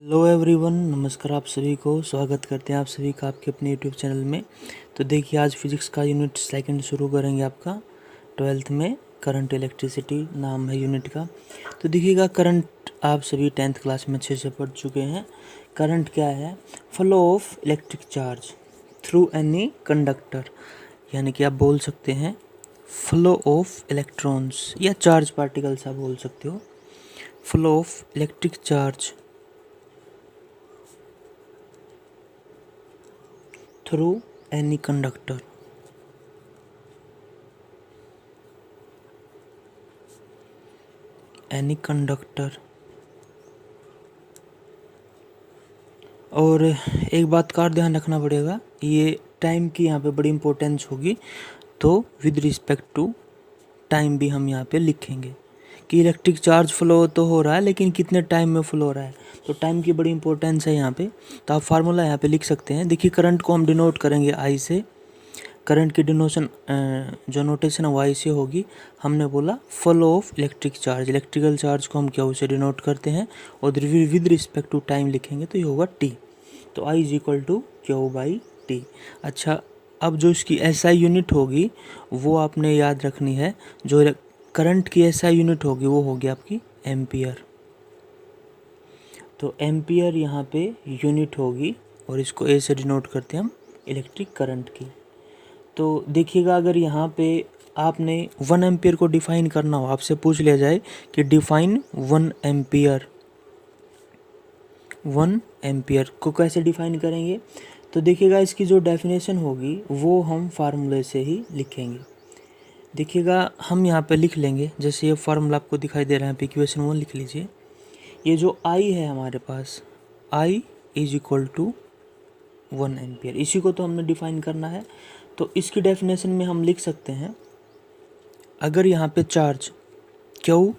Hello everyone, नमस्कार आप सभी को। स्वागत करते हैं आप सभी का आपके अपने यूट्यूब चैनल में। तो देखिए, आज फिजिक्स का यूनिट सेकंड शुरू करेंगे आपका 12th में। करंट इलेक्ट्रिसिटी नाम है यूनिट का। तो देखिएगा, करंट आप सभी 10th क्लास में अच्छे से पढ़ चुके हैं। करंट क्या है? Flow of electric charge through any conductor, यानी कि आप बोल सकते हैं फ्लो ऑफ इलेक्ट्रॉन्स या चार्ज पार्टिकल्स आप बोल सकते हो। Flow of electric charge through any conductor। any conductor। और एक बात का ध्यान रखना पड़ेगा, ये टाइम की यहाँ पे बड़ी इंपॉर्टेंस होगी। तो विद रिस्पेक्ट टू टाइम भी हम यहाँ पे लिखेंगे कि इलेक्ट्रिक चार्ज फ्लो तो हो रहा है, लेकिन कितने टाइम में फ्लो हो रहा है। तो टाइम की बड़ी इंपॉर्टेंस है यहाँ पे। तो आप फार्मूला यहाँ पे लिख सकते हैं। देखिए, करंट को हम डिनोट करेंगे आई से। करंट की डिनोशन जो नोटेशन है वाई से होगी। हमने बोला flow of electric charge, electrical charge को हम क्या उसे डिनोट करते हैं, और विद रिस्पेक्ट टू टाइम लिखेंगे तो ये होगा टी। तो I is equal to Q by T. अच्छा, अब जो इसकी एसआई यूनिट होगी वो आपने याद रखनी है। जो करंट की एसआई यूनिट होगी वो होगी आपकी एम्पियर। तो एम्पियर यहाँ पे यूनिट होगी, और इसको ए से डिनोट करते हैं हम इलेक्ट्रिक करंट की। तो देखिएगा, अगर यहाँ पे आपने 1 एम्पियर को डिफाइन करना हो, आपसे पूछ लिया जाए कि डिफाइन 1 एम्पियर, 1 एम्पियर को कैसे डिफाइन करेंगे। तो देखिएगा, इसकी जो डेफिनेशन होगी वो हम फार्मूले से ही लिखेंगे। देखिएगा, हम यहाँ पे लिख लेंगे, जैसे ये फार्मूला आपको दिखाई दे रहा है, इक्वेशन 1 लिख लीजिए। ये जो आई है हमारे पास, आई इज इक्वल टू 1 एम्पियर, इसी को तो हमने डिफाइन करना है। तो इसकी डेफिनेशन में हम लिख सकते हैं, अगर यहाँ पे चार्ज क्यू,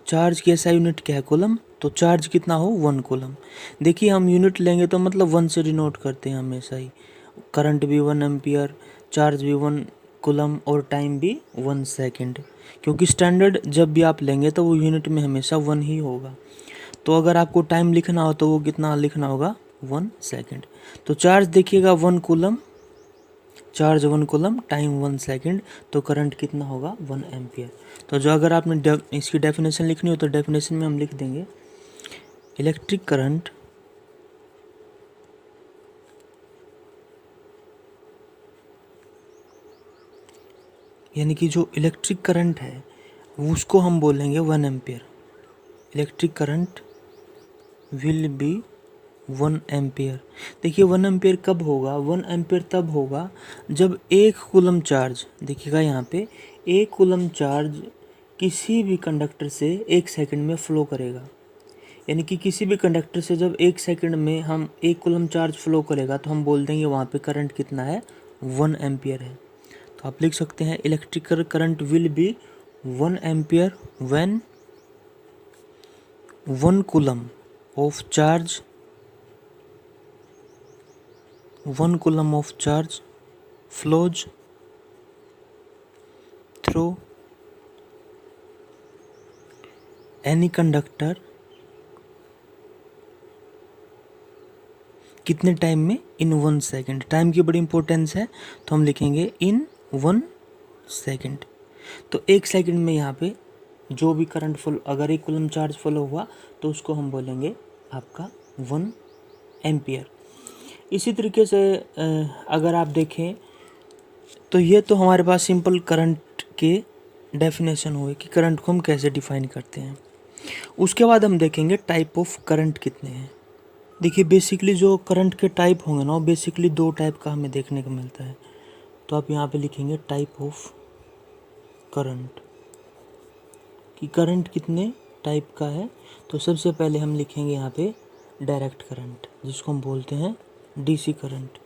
चार्ज की ऐसा यूनिट क्या है, कूलम, तो चार्ज कितना हो 1 कूलम। देखिए, हम यूनिट लेंगे तो मतलब 1 से डिनोट करते हैं हमेशा ही। करंट भी 1 एम्पियर, चार्ज भी 1 कूलम, और टाइम भी 1 सेकेंड, क्योंकि स्टैंडर्ड जब भी आप लेंगे तो वो यूनिट में हमेशा 1 ही होगा। तो अगर आपको टाइम लिखना हो तो वो कितना लिखना होगा, 1 सेकेंड। तो चार्ज देखिएगा 1 coulomb, charge 1 coulomb, time 1 second, तो करंट कितना होगा 1 एम्पियर। तो जो अगर आपने इसकी डेफिनेशन लिखनी हो तो डेफिनेशन में हम लिख देंगे इलेक्ट्रिक करंट यानी कि जो इलेक्ट्रिक करंट है उसको हम बोलेंगे 1 ampere. Electric current will be 1 ampere. देखिए, 1 एम्पियर कब होगा? 1 एम्पियर तब होगा जब 1 कूलम चार्ज, देखिएगा यहाँ पे 1 कूलम चार्ज किसी भी कंडक्टर से 1 सेकंड में फ्लो करेगा। यानी कि किसी भी कंडक्टर से जब 1 सेकंड में हम 1 कूलम चार्ज फ्लो करेगा तो हम बोल देंगे वहाँ पे करंट कितना है, 1 एम्पियर है। तो आप लिख सकते हैं electrical current will be 1 ampere when 1 coulomb of charge, 1 coulomb of charge flows through any conductor। कितने टाइम में? इन 1 सेकेंड। टाइम की बड़ी इंपॉर्टेंस है, तो हम लिखेंगे इन 1 सेकेंड। तो 1 सेकेंड में यहाँ पे जो भी करंट फ्लो, अगर 1 कूलम चार्ज फ्लो हुआ तो उसको हम बोलेंगे आपका 1 एम्पियर। इसी तरीके से अगर आप देखें तो ये तो हमारे पास सिंपल करंट के डेफिनेशन हुए कि करंट को हम कैसे डिफाइन करते हैं। उसके बाद हम देखेंगे टाइप ऑफ करंट कितने हैं। देखिए, बेसिकली जो करंट के टाइप होंगे ना, वो बेसिकली 2 टाइप का हमें देखने को मिलता है। तो आप यहाँ पे लिखेंगे टाइप ऑफ करंट, कि करंट कितने टाइप का है। तो सबसे पहले हम लिखेंगे यहाँ पे डायरेक्ट करंट, जिसको हम बोलते हैं डीसी करंट।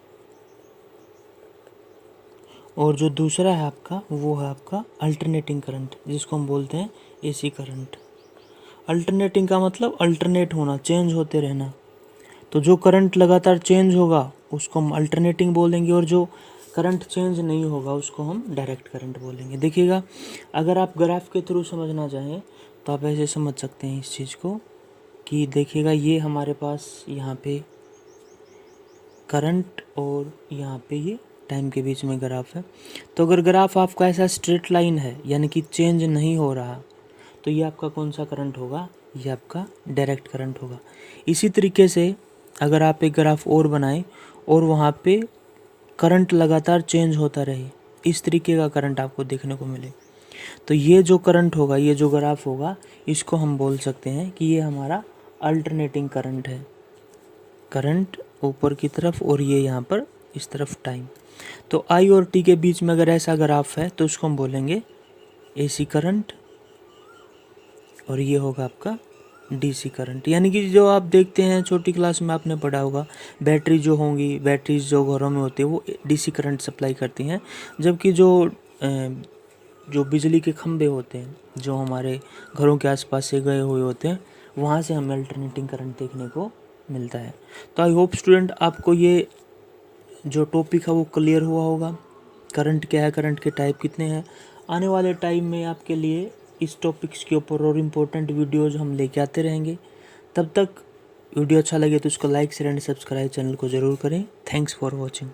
और जो दूसरा है आपका, वो है आपका अल्टरनेटिंग करंट, जिसको हम बोलते हैं एसी करंट। अल्टरनेटिंग का मतलब अल्टरनेट होना, चेंज होते रहना। तो जो करंट लगातार चेंज होगा उसको हम अल्टरनेटिंग बोलेंगे, और जो करंट चेंज नहीं होगा उसको हम डायरेक्ट करंट बोलेंगे। देखिएगा, अगर आप ग्राफ के थ्रू समझना चाहें तो आप ऐसे समझ सकते हैं इस चीज़ को। कि देखिएगा ये हमारे पास यहाँ पे करंट और यहाँ पे ये टाइम के बीच में ग्राफ है। तो अगर ग्राफ आपका ऐसा स्ट्रेट लाइन है यानी कि चेंज नहीं हो रहा, तो ये आपका कौन सा करंट होगा, ये आपका डायरेक्ट करंट होगा। इसी तरीके से अगर आप एक ग्राफ और बनाएं और वहाँ पे करंट लगातार चेंज होता रहे, इस तरीके का करंट आपको देखने को मिले, तो ये जो करंट होगा, ये जो ग्राफ होगा, इसको हम बोल सकते हैं कि ये हमारा अल्टरनेटिंग करंट है। करंट ऊपर की तरफ और ये यहाँ पर इस तरफ टाइम। तो आई और टी के बीच में अगर ऐसा ग्राफ है तो उसको हम बोलेंगे एसी करंट, और ये होगा आपका डीसी करंट। यानी कि जो आप देखते हैं छोटी क्लास में आपने पढ़ा होगा, बैटरी जो होंगी, बैटरीज जो घरों में होती है वो डीसी करंट सप्लाई करती हैं, जबकि जो बिजली के खंभे होते हैं जो हमारे घरों के आसपास से गए हुए होते हैं, वहाँ से हमें अल्टरनेटिंग करंट देखने को मिलता है। तो आई होप स्टूडेंट आपको ये जो टॉपिक है वो क्लियर हुआ होगा, करंट क्या है, करंट के टाइप कितने हैं। आने वाले टाइम में आपके लिए इस टॉपिक्स के ऊपर और इम्पोर्टेंट वीडियोज़ हम लेके आते रहेंगे। तब तक वीडियो अच्छा लगे तो उसको like share and subscribe channel को ज़रूर करें। Thanks for watching.